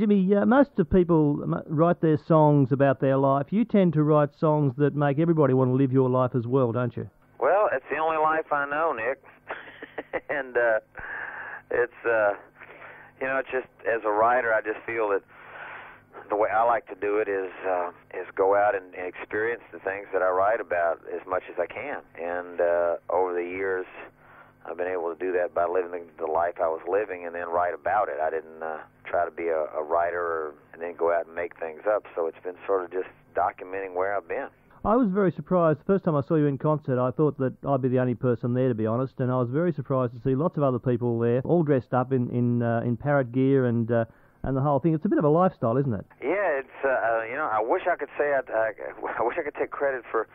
Jimmy, most of people write their songs about their life. You tend to write songs that make everybody want to live your life as well, don't you? Well, it's the only life I know, Nick. And it's, it's just, as a writer, I just feel that the way I like to do it is go out and experience the things that I write about as much as I can. And over the years, I've been able to do that by living the life I was living and then write about it. I didn't try to be a writer and then go out and make things up. So it's been sort of just documenting where I've been. I was very surprised. The first time I saw you in concert, I thought that I'd be the only person there, to be honest, and I was very surprised to see lots of other people there, all dressed up in parrot gear and the whole thing. It's a bit of a lifestyle, isn't it? Yeah, it's I wish I could say I wish I could take credit for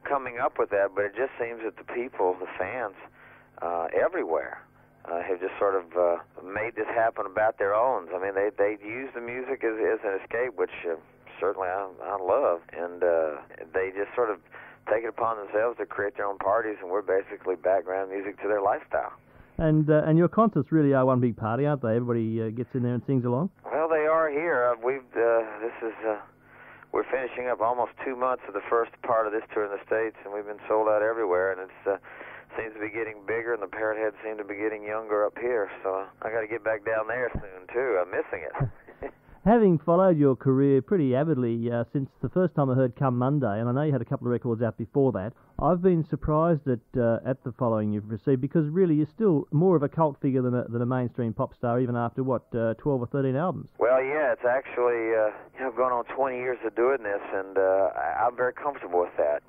coming up with that, but it just seems that the people, the fans, everywhere, have just sort of made this happen about their own. I mean, they use the music as an escape, which certainly I love, and they just sort of take it upon themselves to create their own parties, and we're basically background music to their lifestyle. And your concerts really are one big party, aren't they? Everybody gets in there and sings along. Well, they are here. We're finishing up almost 2 months of the first part of this tour in the States, and we've been sold out everywhere, and it seems to be getting bigger, and the parrot heads seem to be getting younger up here, so I got to get back down there soon, too. I'm missing it. Having followed your career pretty avidly since the first time I heard Come Monday, and I know you had a couple of records out before that, I've been surprised at the following you've received, because really you're still more of a cult figure than a mainstream pop star, even after, 12 or 13 albums? Well, yeah, it's actually, I've gone on 20 years of doing this, and I'm very comfortable with that.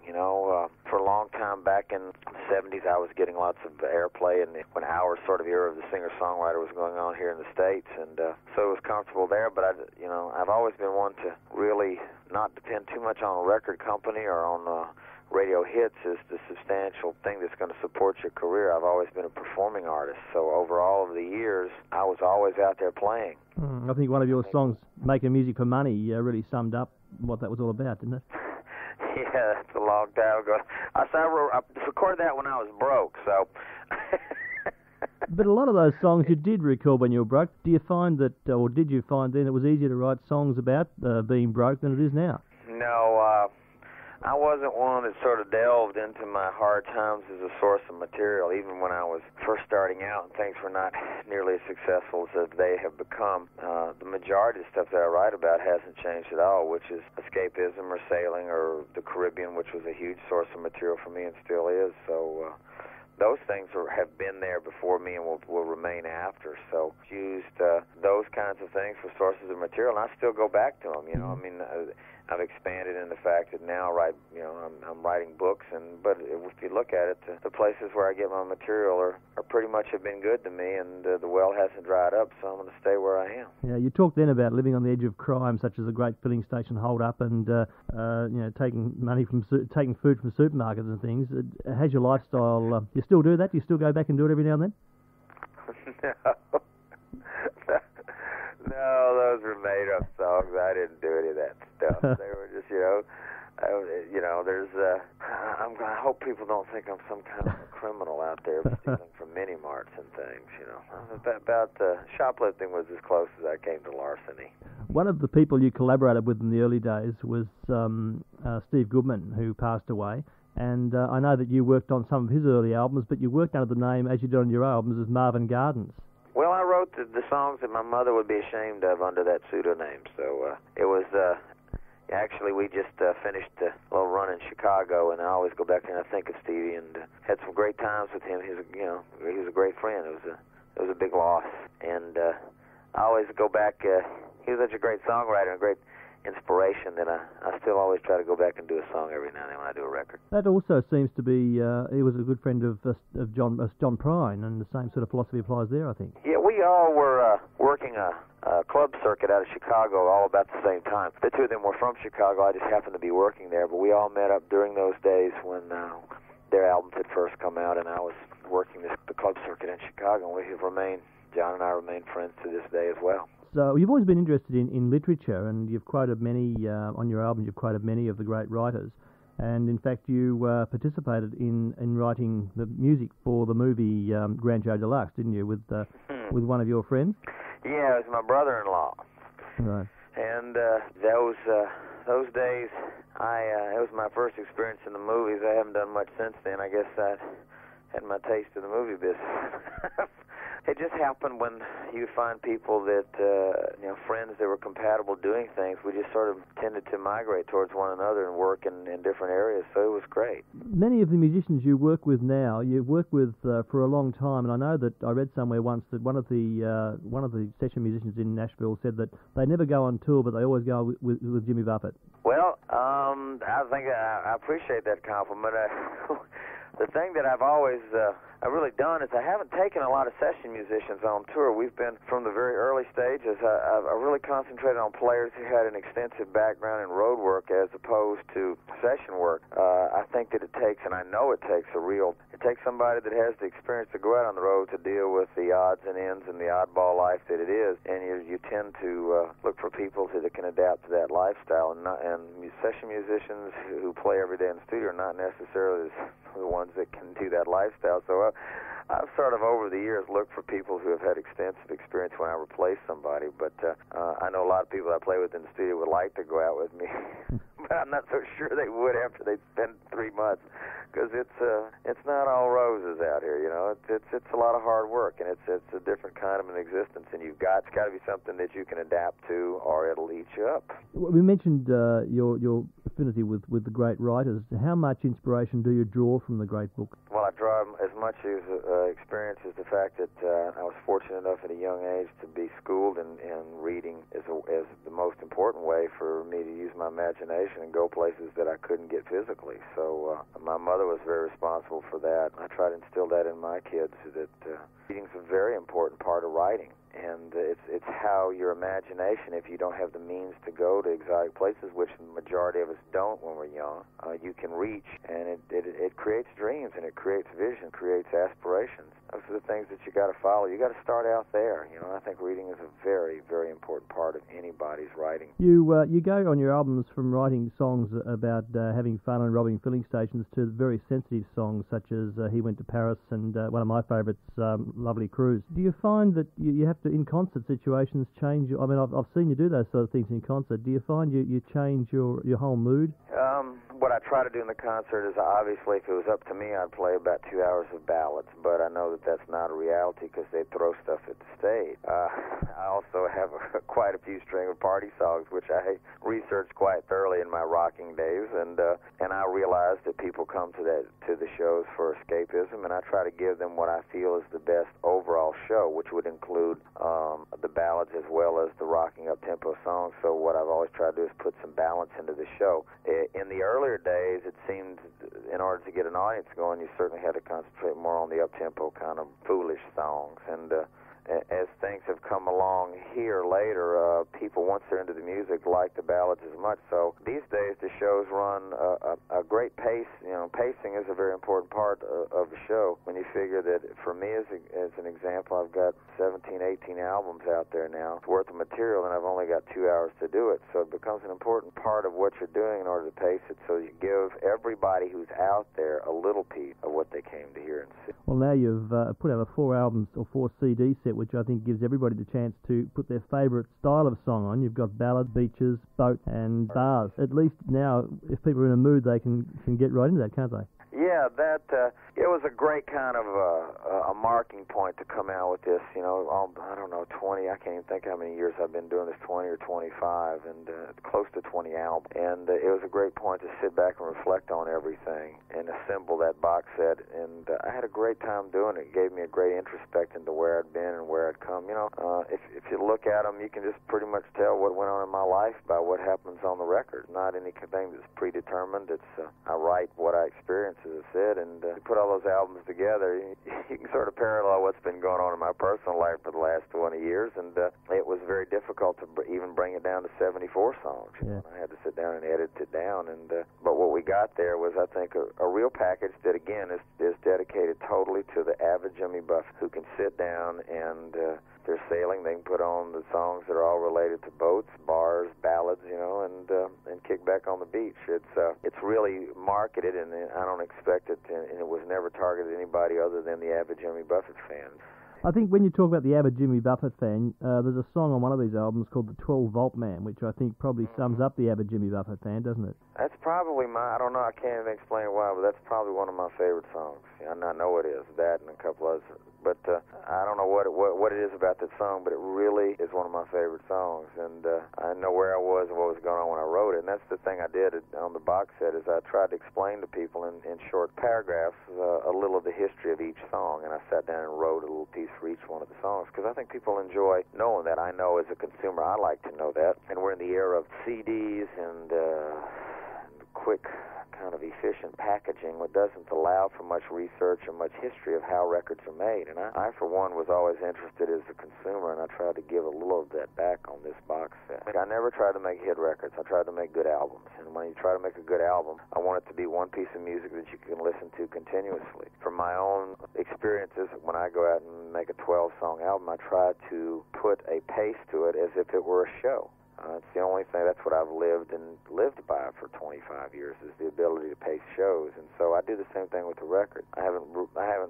For a long time back in the 70s, I was getting lots of airplay, and when our sort of era of the singer-songwriter was going on here in the States, and so it was comfortable there, but I've always been one to really not depend too much on a record company or on radio hits as the substantial thing that's going to support your career. I've always been a performing artist, so over all of the years, I was always out there playing. I think one of your songs, Making Music for Money, really summed up what that was all about, didn't it? Yeah, that's a long time ago. I recorded that when I was broke, so... But a lot of those songs you did record when you were broke. Do you find that, or did you find then it was easier to write songs about being broke than it is now? No, I wasn't one that sort of delved into my hard times as a source of material, even when I was first starting out and things were not nearly as successful as they have become. The majority of the stuff that I write about hasn't changed at all, which is escapism or sailing or the Caribbean, which was a huge source of material for me and still is. So those things have been there before me and will remain after. So used those kinds of things for sources of material, and I still go back to them. I mean, I've expanded in the fact that now I'm writing books, but if you look at it, the places where I get my material are pretty much have been good to me, and the well hasn't dried up, so I'm going to stay where I am. Yeah, you talked then about living on the edge of crime, such as a great filling station hold up, and taking food from supermarkets and things. Has your lifestyle? You still do that? Do you still go back and do it every now and then? No, those were made-up songs. I didn't do any of that stuff. They were just, I hope people don't think I'm some kind of a criminal out there stealing from mini-marts and things, About shoplifting was as close as I came to larceny. One of the people you collaborated with in the early days was Steve Goodman, who passed away. And I know that you worked on some of his early albums, but you worked under the name, as you did on your albums, as Marvin Gardens. Well, I wrote the songs that my mother would be ashamed of under that pseudonym. So it was, actually, we just finished a little run in Chicago, and I always go back there and I think of Stevie, and had some great times with him. He was a great friend. It was a big loss, and I always go back. He was such a great songwriter and a great inspiration that I still always try to go back and do a song every now and then when I do a record. That also seems to be, he was a good friend of John Prine, and the same sort of philosophy applies there, I think. Yeah, we all were working a club circuit out of Chicago all about the same time. The two of them were from Chicago. I just happened to be working there, but we all met up during those days when their albums had first come out, and I was working the club circuit in Chicago, and John and I remain friends to this day as well. So you've always been interested in literature, and you've quoted many, on your album, you've quoted many of the great writers. And in fact, you participated in writing the music for the movie Grand Show Deluxe, didn't you, with one of your friends? Yeah, it was my brother-in-law. Right. And those days, it was my first experience in the movies. I haven't done much since then. I guess I had my taste of the movie business. It just happened when you find people that, friends that were compatible doing things. We just sort of tended to migrate towards one another and work in different areas, so it was great. Many of the musicians you work with now, you've worked with for a long time, and I know that I read somewhere once that one of the session musicians in Nashville said that they never go on tour, but they always go with Jimmy Buffett. Well, I think I appreciate that compliment. The thing that I've always really done is I haven't taken a lot of session musicians on tour. We've been, from the very early stages, I really concentrated on players who had an extensive background in road work as opposed to session work. I think that it takes, and I know it takes somebody that has the experience to go out on the road to deal with the odds and ends and the oddball life that it is, and you tend to look for people that can adapt to that lifestyle, and session musicians who play every day in the studio are not necessarily the ones that can do that lifestyle. So I've sort of over the years looked for people who have had extensive experience when I replace somebody, but I know a lot of people I play with in the studio would like to go out with me, but I'm not so sure they would after they spend 3 months, because it's not all roses out here, you know. It's a lot of hard work, and it's a different kind of an existence, and it's got to be something that you can adapt to, or it'll eat you up. We mentioned your affinity with the great writers. How much inspiration do you draw from the great book? Well, I draw as much as experience as the fact that I was fortunate enough at a young age to be schooled in reading as the most important way for me to use my imagination and go places that I couldn't get physically. So my mother was very responsible for that. I try to instill that in my kids, that reading's a very important part of writing. And it's how your imagination, if you don't have the means to go to exotic places, which the majority of us don't when we're young, you can reach, and it creates dreams, and it creates vision, creates aspirations. Those are the things that you got to follow. You got to start out there. You know, I think reading is a very, very important part of anybody's writing. You go on your albums from writing songs about having fun and robbing filling stations to very sensitive songs such as He Went to Paris and one of my favourites, Lovely Cruise. Do you find that you have to, in concert situations, change? I mean, I've seen you do those sort of things in concert. Do you find you change your whole mood? What I try to do in the concert is, obviously, if it was up to me, I'd play about 2 hours of ballads, but I know that that's not a reality because they throw stuff at the stage. I also have quite a few string of party songs, which I researched quite thoroughly in my rocking days, and I realized that people come to the shows for escapism, and I try to give them what I feel is the best overall show, which would include the ballads as well as the rocking up-tempo songs. So what I've always tried to do is put some balance into the show. In the earlier days, it seemed in order to get an audience going, you certainly had to concentrate more on the up-tempo kind of foolish songs. And as things have come along here later, people, once they're into the music, like the ballads as much. So these days, the shows run a great pace. You know, pacing is a very important part of the show. When you figure that, for me, as an example, I've got 17, 18 albums out there now. It's worth of material, and I've only got 2 hours to do it. So it becomes an important part of what you're doing in order to pace it, so you give everybody who's out there a little piece of what they came to hear and see. Well, now you've put out a 4 albums or 4 CD set, which I think gives everybody the chance to put their favourite style of song on. You've got ballad, beaches, boat, and bars. At least now, if people are in a mood, they can get right into that, can't they? Yeah, it was a great kind of a marking point to come out with this. You know, I don't know, 20. I can't even think how many years I've been doing this, 20 or 25, and close to 20 albums. And it was a great point to sit back and reflect on everything and assemble that box set. And I had a great time doing it. It gave me a great introspect into where I'd been and where I'd come. You know, if you look at them, you can just pretty much tell what went on in my life by what happens on the record. Not anything that's predetermined. It's I write what I experience, as I said, and you put all those albums together, you can sort of parallel what's been going on in my personal life for the last 20 years, and it was very difficult to even bring it down to 74 songs. Yeah. I had to sit down and edit it down, and but what we got there was, I think, a real package that, again, is dedicated totally to the avid Jimmy Buffett, who can sit down and they're sailing, they can put on the songs that are all related to boats, bars, ballads, you know, and kick back on the beach. It's really marketed, and I don't expect it, and it was never targeted at anybody other than the avid Jimmy Buffett fans. I think when you talk about the avid Jimmy Buffett fan, there's a song on one of these albums called The 12-Volt Man, which I think probably sums up the avid Jimmy Buffett fan, doesn't it? That's probably I don't know, I can't even explain why, but that's probably one of my favorite songs. I know it is, that and a couple others. But I don't know what it is about that song, but it really is one of my favorite songs. And I know where I was and what was going on when I wrote it. And that's the thing I did on the box set, is I tried to explain to people in short paragraphs a little of the history of each song. And I sat down and wrote a little piece for each one of the songs, because I think people enjoy knowing that. I know as a consumer I like to know that. And we're in the era of CDs and quick kind of efficient packaging, what doesn't allow for much research and much history of how records are made. And I for one, was always interested as a consumer, and I tried to give a little of that back on this box set. I never tried to make hit records. I tried to make good albums. And when you try to make a good album, I want it to be one piece of music that you can listen to continuously. From my own experiences, when I go out and make a 12-song album, I try to put a pace to it as if it were a show. It's the only thing, that's what I've lived by for 25 years, is the ability to pace shows. And so I do the same thing with the record. I haven't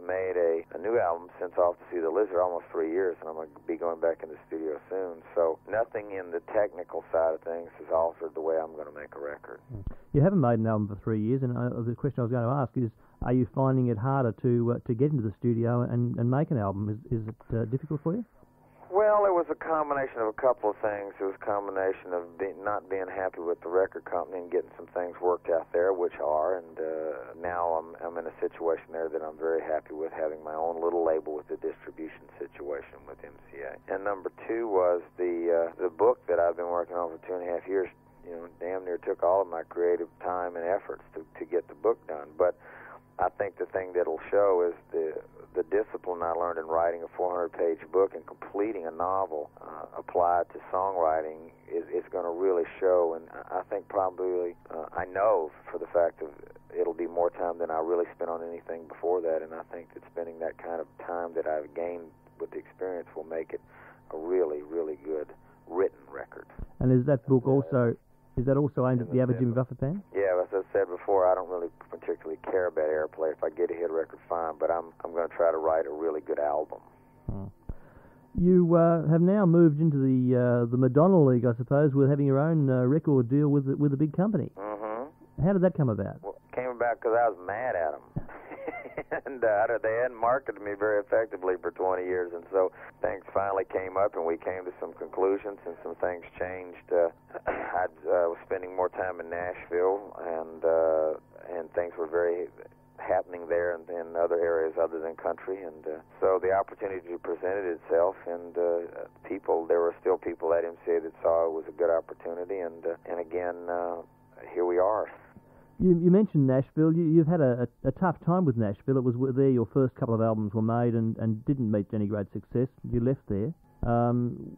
made a new album since Off to See the Lizard, almost 3 years, and I'm going to be going back in the studio soon. So nothing in the technical side of things has altered the way I'm going to make a record. You haven't made an album for 3 years, and the question I was going to ask is, are you finding it harder to get into the studio and make an album? Is it difficult for you? Well, it was a combination of a couple of things. It was a combination of not being happy with the record company and getting some things worked out there, which are, and now I'm in a situation there that I'm very happy with, having my own little label with the distribution situation with MCA. And number two was the book that I've been working on for 2.5 years. Damn near took all of my creative time and efforts to get the book done. But I think the thing that'll show is the discipline I learned in writing a 400-page book and completing a novel applied to songwriting is going to really show. And I think probably, I know for the fact of it'll be more time than I really spent on anything before that. And I think that spending that kind of time that I've gained with the experience will make it a really, really good written record. And is that book also... Is that also aimed at the avid Jimmy Buffett fan? Yeah, as I said before, I don't really particularly care about airplay. If I get a hit record, fine, but I'm going to try to write a really good album. You have now moved into the Madonna League, I suppose, with having your own record deal with a big company. Mm-hmm. How did that come about? Well, it came about because I was mad at them. And they hadn't marketed me very effectively for 20 years, and so things finally came up, and we came to some conclusions, and some things changed. I was spending more time in Nashville, and things were very happening there and in other areas other than country, and so the opportunity presented itself, and there were still people at MCA that saw it was a good opportunity, and again, here we are. You mentioned Nashville. You've had a tough time with Nashville. It was there your first couple of albums were made and didn't meet any great success. You left there.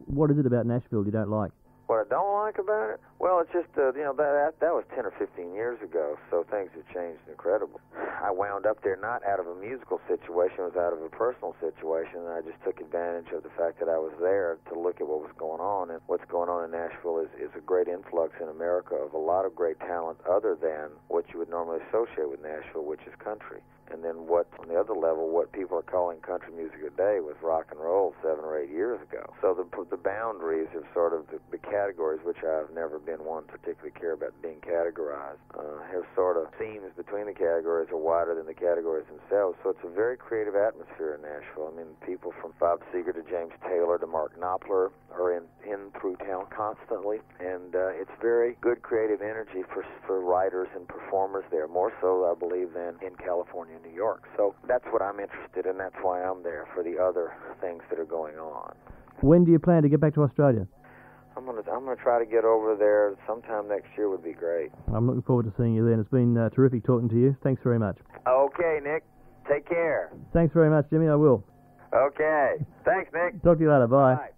What is it about Nashville you don't like? What I don't like about it? Well, it's just, that was 10 or 15 years ago, so things have changed incredibly. I wound up there not out of a musical situation, it was out of a personal situation, and I just took advantage of the fact that I was there to look at what was going on. And what's going on in Nashville is a great influx in America of a lot of great talent other than what you would normally associate with Nashville, which is country. And then on the other level, what people are calling country music today was rock and roll 7 or 8 years ago. So the boundaries of sort of the categories, which I've never been one to particularly care about being categorized, have sort of seams between the categories are wider than the categories themselves. So it's a very creative atmosphere in Nashville. I mean, people from Bob Seger to James Taylor to Mark Knopfler are in through town constantly, and it's very good creative energy for writers and performers there, more so, I believe, than in California and New York. So that's what I'm interested in. That's why I'm there, for the other things that are going on. When do you plan to get back to Australia? I'm gonna try to get over there sometime next year. Would be great. I'm looking forward to seeing you then. It's been terrific talking to you. Thanks very much. Okay, Nick. Take care. Thanks very much, Jimmy. I will. Okay. Thanks, Nick. Talk to you later. Bye. Bye.